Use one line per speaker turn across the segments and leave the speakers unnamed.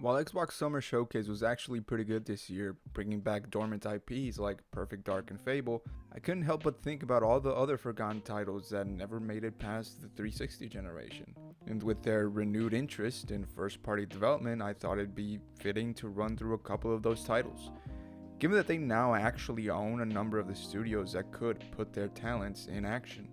While Xbox Summer Showcase was actually pretty good this year, bringing back dormant IPs like Perfect Dark and Fable, I couldn't help but think about all the other forgotten titles that never made it past the 360 generation. And with their renewed interest in first party development, I thought it'd be fitting to run through a couple of those titles. Given that they now actually own a number of the studios that could put their talents in action.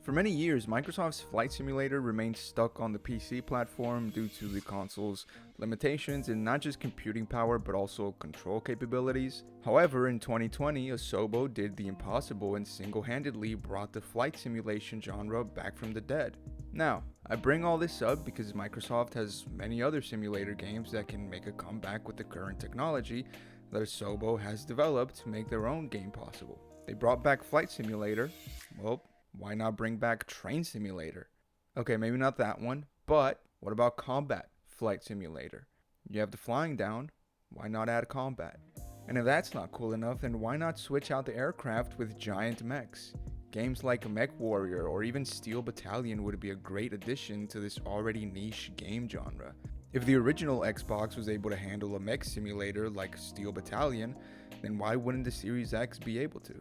For many years, Microsoft's Flight Simulator remained stuck on the PC platform due to the console's limitations in not just computing power but also control capabilities. However, in 2020, Asobo did the impossible and single-handedly brought the flight simulation genre back from the dead. Now, I bring all this up because Microsoft has many other simulator games that can make a comeback with the current technology that Asobo has developed to make their own game possible. They brought back Flight Simulator. Well, why not bring back Train Simulator? Okay, maybe not that one, but what about Combat Flight Simulator? You have the flying down, why not add combat? And if that's not cool enough, then why not switch out the aircraft with giant mechs? Games like Mech Warrior or even Steel Battalion would be a great addition to this already niche game genre. If the original Xbox was able to handle a mech simulator like Steel Battalion, then why wouldn't the Series X be able to?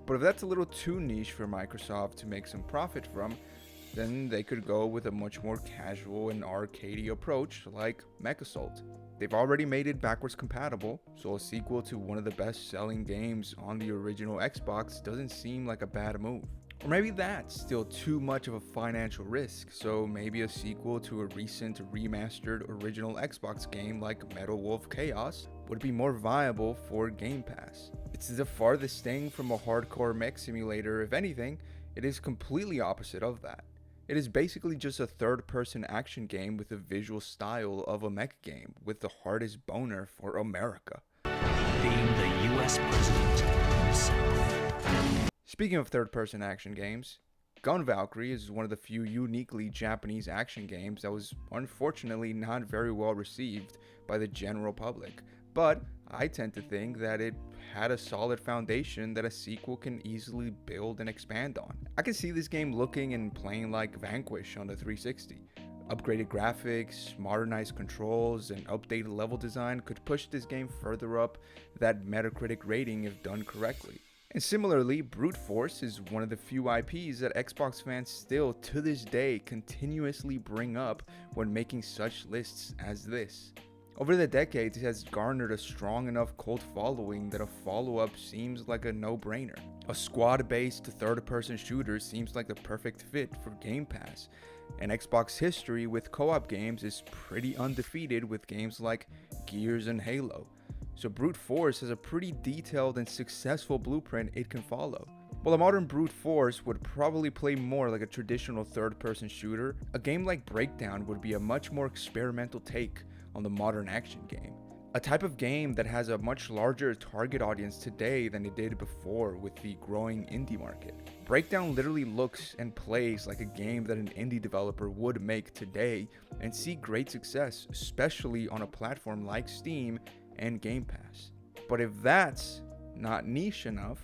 But if that's a little too niche for Microsoft to make some profit from, then they could go with a much more casual and arcadey approach like Mech Assault. They've already made it backwards compatible, so a sequel to one of the best selling games on the original Xbox doesn't seem like a bad move. Or maybe that's still too much of a financial risk, so maybe a sequel to a recent remastered original Xbox game like Metal Wolf Chaos would be more viable for Game Pass. It's the farthest thing from a hardcore mech simulator. If anything, it is completely opposite of that. It is basically just a third-person action game with the visual style of a mech game with the hardest boner for America.
Being the US president himself.
Speaking of third-person action games, Gun Valkyrie is one of the few uniquely Japanese action games that was unfortunately not very well received by the general public, but I tend to think that it had a solid foundation that a sequel can easily build and expand on. I can see this game looking and playing like Vanquish on the 360. Upgraded graphics, modernized controls, and updated level design could push this game further up that Metacritic rating if done correctly. And similarly, Brute Force is one of the few IPs that Xbox fans still to this day continuously bring up when making such lists as this. Over the decades, it has garnered a strong enough cult following that a follow-up seems like a no-brainer. A squad-based third-person shooter seems like the perfect fit for Game Pass, and Xbox history with co-op games is pretty undefeated with games like Gears and Halo. So Brute Force has a pretty detailed and successful blueprint it can follow. While a modern Brute Force would probably play more like a traditional third-person shooter, a game like Breakdown would be a much more experimental take on the modern action game. A type of game that has a much larger target audience today than it did before with the growing indie market. Breakdown literally looks and plays like a game that an indie developer would make today and see great success, especially on a platform like Steam and Game Pass. But if that's not niche enough,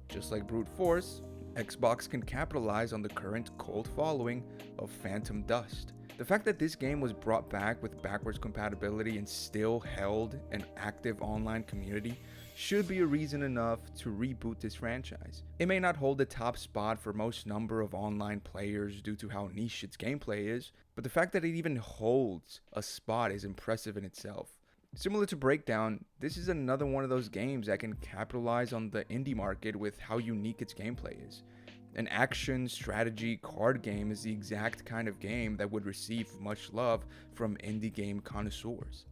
just like Brute Force, Xbox can capitalize on the current cult following of Phantom Dust. The fact that this game was brought back with backwards compatibility and still held an active online community should be a reason enough to reboot this franchise. It may not hold the top spot for most number of online players due to how niche its gameplay is, but the fact that it even holds a spot is impressive in itself. Similar to Breakdown, this is another one of those games that can capitalize on the indie market with how unique its gameplay is. An action strategy card game is the exact kind of game that would receive much love from indie game connoisseurs.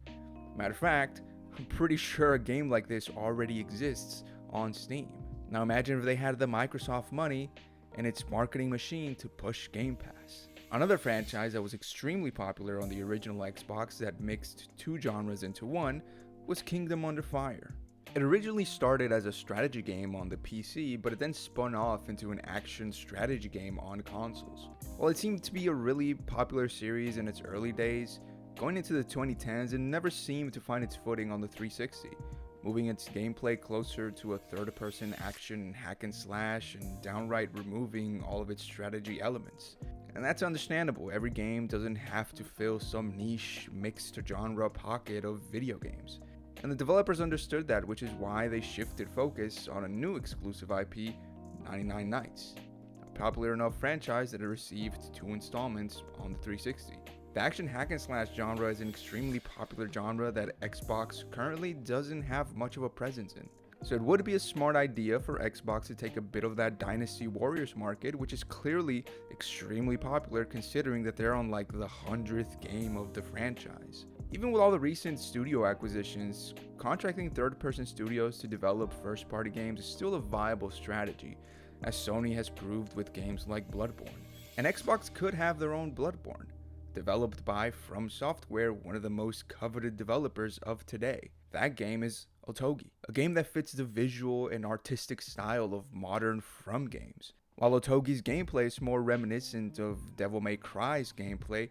Matter of fact, I'm pretty sure a game like this already exists on Steam. Now imagine if they had the Microsoft money and its marketing machine to push Game Pass. Another franchise that was extremely popular on the original Xbox that mixed two genres into one was Kingdom Under Fire. It originally started as a strategy game on the PC, but it then spun off into an action strategy game on consoles. While it seemed to be a really popular series in its early days, going into the 2010s it never seemed to find its footing on the 360, moving its gameplay closer to a third-person action hack and slash and downright removing all of its strategy elements. And that's understandable. Every game doesn't have to fill some niche mixed genre pocket of video games. And the developers understood that, which is why they shifted focus on a new exclusive IP, 99 Nights, a popular enough franchise that it received 2 installments on the 360. The action hack and slash genre is an extremely popular genre that Xbox currently doesn't have much of a presence in. So it would be a smart idea for Xbox to take a bit of that Dynasty Warriors market, which is clearly extremely popular considering that they're on like the 100th game of the franchise. Even with all the recent studio acquisitions, contracting third-person studios to develop first-party games is still a viable strategy, as Sony has proved with games like Bloodborne. And Xbox could have their own Bloodborne, developed by From Software, one of the most coveted developers of today. That game is Otogi, a game that fits the visual and artistic style of modern From games. While Otogi's gameplay is more reminiscent of Devil May Cry's gameplay,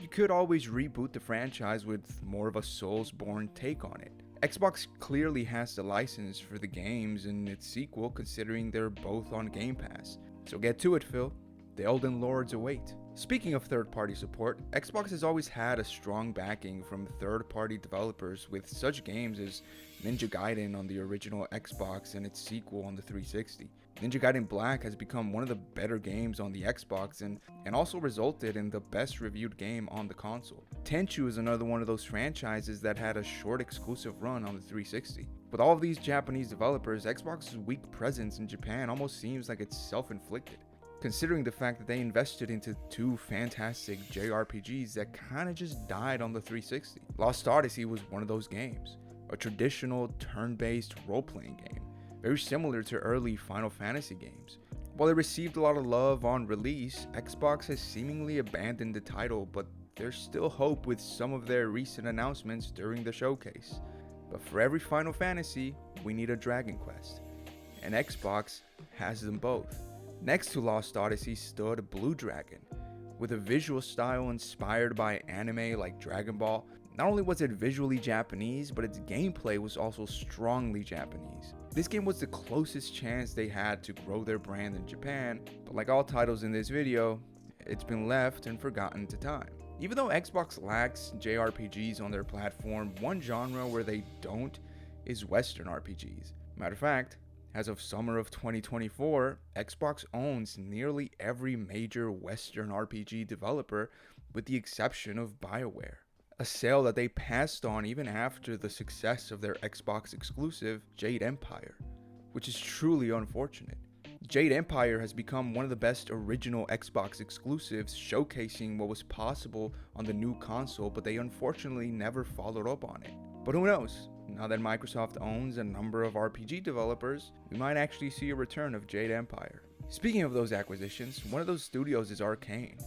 you could always reboot the franchise with more of a Soulsborne take on it. Xbox clearly has the license for the games and its sequel considering they're both on Game Pass. So get to it, Phil. The Elden Lords await. Speaking of third-party support, Xbox has always had a strong backing from third-party developers with such games as Ninja Gaiden on the original Xbox and its sequel on the 360. Ninja Gaiden Black has become one of the better games on the Xbox and also resulted in the best reviewed game on the console. Tenchu is another one of those franchises that had a short exclusive run on the 360. With all of these Japanese developers, Xbox's weak presence in Japan almost seems like it's self-inflicted, considering the fact that they invested into 2 fantastic JRPGs that kinda just died on the 360. Lost Odyssey was one of those games, a traditional turn-based role-playing game, very similar to early Final Fantasy games. While it received a lot of love on release, Xbox has seemingly abandoned the title, but there's still hope with some of their recent announcements during the showcase. But for every Final Fantasy, we need a Dragon Quest, and Xbox has them both. Next to Lost Odyssey stood Blue Dragon, with a visual style inspired by anime like Dragon Ball. Not only was it visually Japanese, but its gameplay was also strongly Japanese. This game was the closest chance they had to grow their brand in Japan, but like all titles in this video, it's been left and forgotten to time. Even though Xbox lacks JRPGs on their platform, one genre where they don't is Western RPGs. Matter of fact, as of summer of 2024, Xbox owns nearly every major Western RPG developer with the exception of BioWare, a sale that they passed on even after the success of their Xbox exclusive Jade Empire, which is truly unfortunate. Jade Empire has become one of the best original Xbox exclusives, showcasing what was possible on the new console, but they unfortunately never followed up on it. But who knows? Now that Microsoft owns a number of RPG developers, we might actually see a return of Jade Empire. Speaking of those acquisitions, one of those studios is Arcane,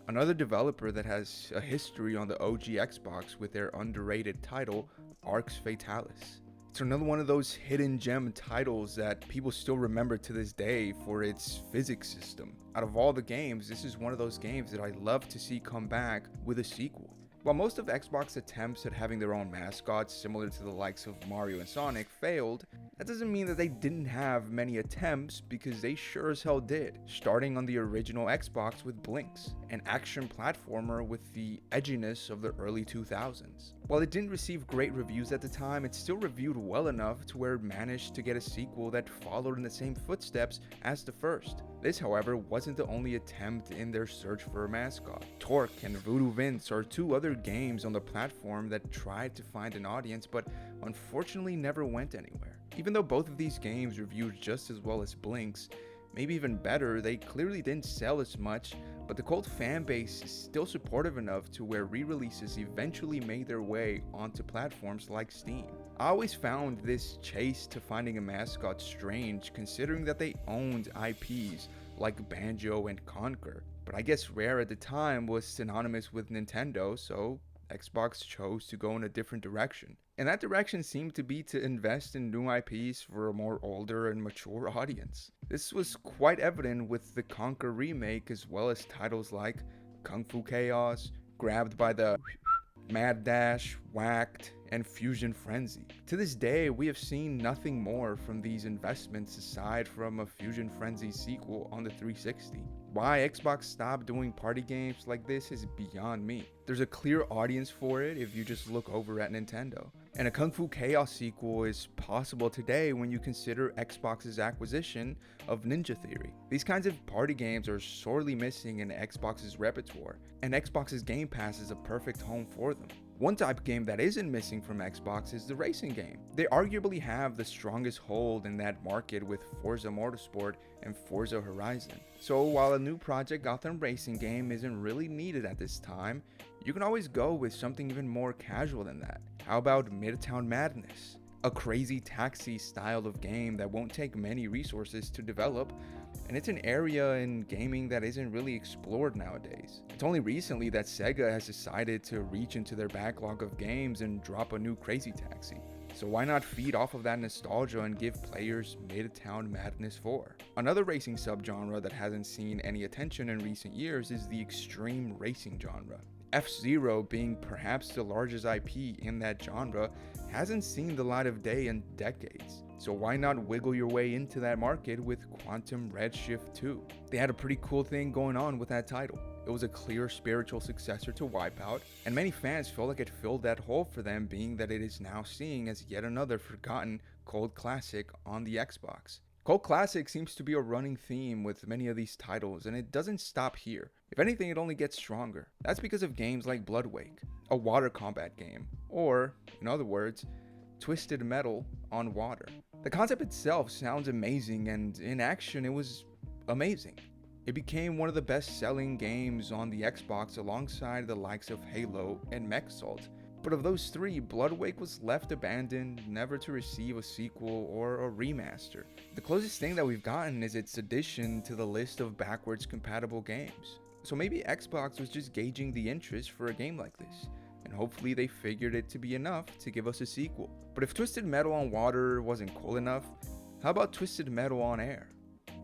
another developer that has a history on the OG Xbox with their underrated title, Arx Fatalis. It's another one of those hidden gem titles that people still remember to this day for its physics system. Out of all the games, this is one of those games that I'd love to see come back with a sequel. While most of Xbox's attempts at having their own mascots similar to the likes of Mario and Sonic failed, that doesn't mean that they didn't have many attempts, because they sure as hell did, starting on the original Xbox with Blinx, an action platformer with the edginess of the early 2000s. While it didn't receive great reviews at the time, it still reviewed well enough to where it managed to get a sequel that followed in the same footsteps as the first. This, however, wasn't the only attempt in their search for a mascot. Torque and Voodoo Vince are 2 other games on the platform that tried to find an audience but unfortunately never went anywhere. Even though both of these games reviewed just as well as Blinx, maybe even better, they clearly didn't sell as much, but the cult fan base is still supportive enough to where re-releases eventually made their way onto platforms like Steam. I always found this chase to finding a mascot strange, considering that they owned IPs like Banjo and Conker, but I guess Rare at the time was synonymous with Nintendo, so Xbox chose to go in a different direction. And that direction seemed to be to invest in new IPs for a more older and mature audience. This was quite evident with the Conker remake, as well as titles like Kung Fu Chaos, Grabbed by the Mad Dash, Whacked, and Fusion Frenzy. To this day, we have seen nothing more from these investments aside from a Fusion Frenzy sequel on the 360. Why Xbox stopped doing party games like this is beyond me. There's a clear audience for it if you just look over at Nintendo. And a Kung Fu Chaos sequel is possible today when you consider Xbox's acquisition of Ninja Theory. These kinds of party games are sorely missing in Xbox's repertoire, and Xbox's Game Pass is a perfect home for them. One type of game that isn't missing from Xbox is the racing game. They arguably have the strongest hold in that market with Forza Motorsport and Forza Horizon. So while a new Project Gotham racing game isn't really needed at this time, you can always go with something even more casual than that. How about Midtown Madness? A crazy taxi style of game that won't take many resources to develop, and it's an area in gaming that isn't really explored nowadays. It's only recently that Sega has decided to reach into their backlog of games and drop a new Crazy Taxi. So why not feed off of that nostalgia and give players Midtown Madness 4? Another racing subgenre that hasn't seen any attention in recent years is the extreme racing genre. F-Zero, being perhaps the largest IP in that genre, hasn't seen the light of day in decades. So why not wiggle your way into that market with Quantum Redshift 2? They had a pretty cool thing going on with that title. It was a clear spiritual successor to Wipeout, and many fans felt like it filled that hole for them, being that it is now seen as yet another forgotten cult classic on the Xbox. Cult classic seems to be a running theme with many of these titles, and it doesn't stop here. If anything, it only gets stronger. That's because of games like Bloodwake, a water combat game, or, in other words, Twisted Metal on water. The concept itself sounds amazing, and in action it was amazing. It became one of the best-selling games on the Xbox alongside the likes of Halo and MechAssault. But of those three, Bloodwake was left abandoned, never to receive a sequel or a remaster. The closest thing that we've gotten is its addition to the list of backwards compatible games. So maybe Xbox was just gauging the interest for a game like this, and hopefully they figured it to be enough to give us a sequel. But if Twisted Metal on water wasn't cool enough, how about Twisted Metal on air?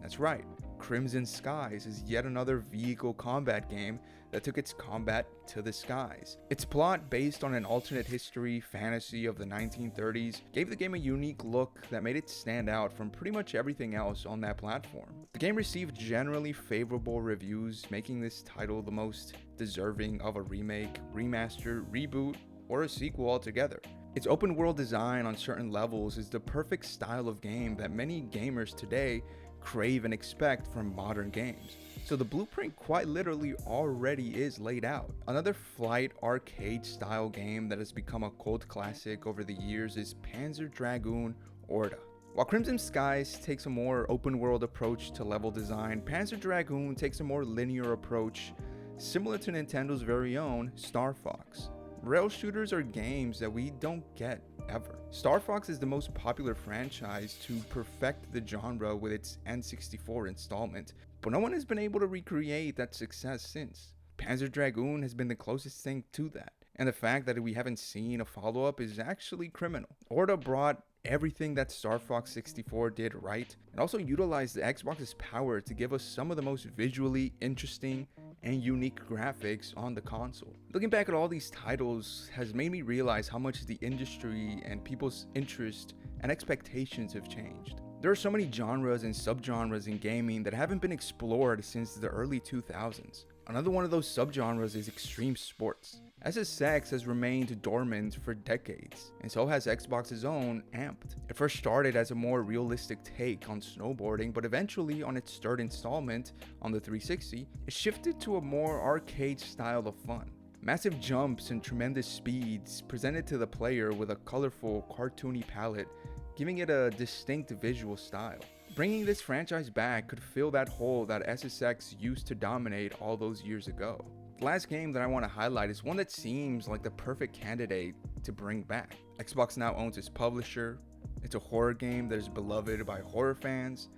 That's right, Crimson Skies is yet another vehicle combat game that took its combat to the skies. Its plot, based on an alternate history fantasy of the 1930s, gave the game a unique look that made it stand out from pretty much everything else on that platform. The game received generally favorable reviews, making this title the most deserving of a remake, remaster, reboot, or a sequel altogether. Its open world design on certain levels is the perfect style of game that many gamers today crave and expect from modern games. So the blueprint quite literally already is laid out. Another flight arcade style game that has become a cult classic over the years is Panzer Dragoon Orta. While Crimson Skies takes a more open world approach to level design, Panzer Dragoon takes a more linear approach, similar to Nintendo's very own Star Fox. Rail shooters are games that we don't get ever. Star Fox is the most popular franchise to perfect the genre with its N64 installment, but no one has been able to recreate that success since. Panzer Dragoon has been the closest thing to that, and the fact that we haven't seen a follow-up is actually criminal. Orta brought everything that Star Fox 64 did right, and also utilized the Xbox's power to give us some of the most visually interesting and unique graphics on the console. Looking back at all these titles has made me realize how much the industry and people's interest and expectations have changed. There are so many genres and subgenres in gaming that haven't been explored since the early 2000s. Another one of those subgenres is extreme sports. SSX has remained dormant for decades, and so has Xbox's own Amped. It first started as a more realistic take on snowboarding, but eventually on its third installment on the 360, it shifted to a more arcade style of fun. Massive jumps and tremendous speeds presented to the player with a colorful, cartoony palette, giving it a distinct visual style. Bringing this franchise back could fill that hole that SSX used to dominate all those years ago. The last game that I want to highlight is one that seems like the perfect candidate to bring back. Xbox now owns its publisher. It's a horror game that is beloved by horror fans,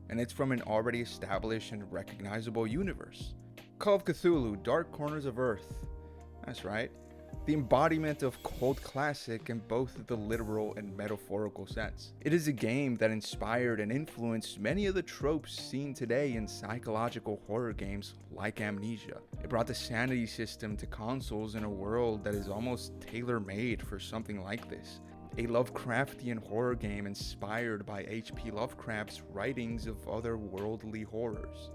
and it's from an already established and recognizable universe. Call of Cthulhu: Dark Corners of Earth. That's right. The embodiment of cult classic in both the literal and metaphorical sense. It is a game that inspired and influenced many of the tropes seen today in psychological horror games like Amnesia. It brought the sanity system to consoles in a world that is almost tailor-made for something like this. A Lovecraftian horror game inspired by H.P. Lovecraft's writings of otherworldly horrors.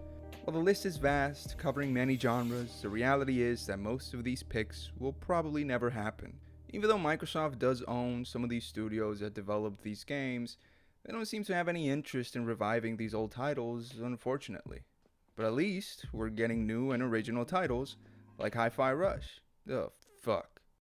While the list is vast, covering many genres, the reality is that most of these picks will probably never happen. Even though Microsoft does own some of these studios that developed these games, they don't seem to have any interest in reviving these old titles, unfortunately. But at least we're getting new and original titles like Hi-Fi Rush. Oh, fuck.